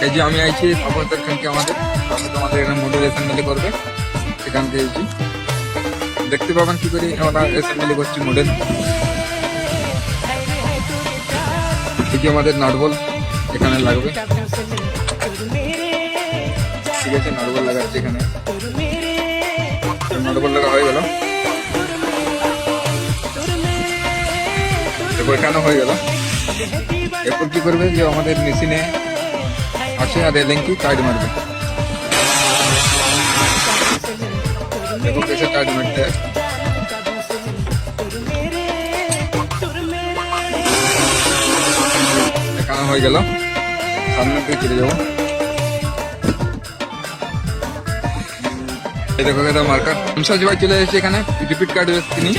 এই যে আমি আইছি অপারেটর খানকে আমাদের এখানে মডেল অ্যাসেম্বলি করবে, সেখান থেকে আইছি। দেখতে পাবেন কি করে আমরা অ্যাসেম্বলি করছি মডেল। এই যে আমাদের নাটবল এখানে লাগবে, ঠিক আছে। নাটবল লাগাচ্ছে এখানে, নাটবল লাগা হয়ে গেল, এখানে হয়ে গেল। এরপর কি করবে যে আমাদের মেশিনে আছে আর রেলিংটি টাইট মারবে। দেখো कैसे टाइट मारते हैं। এখানে হয়ে গেল, সামনের দিকে চলে যাবো। এই দেখো এটা মার্কার আমসাজ ভাই চলে এসেছে এখানে, রিপিট কার্ড তিনি।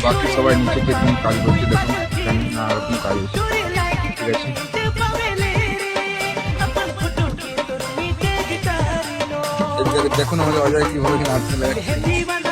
বাকি সবাই নিচে পেছনে কাজ করছে, দেখুন না রকম কাজ হচ্ছে, ঠিক আছে। দেখুন আমাদের অজয় কিভাবে আর্ট চলে যাচ্ছে।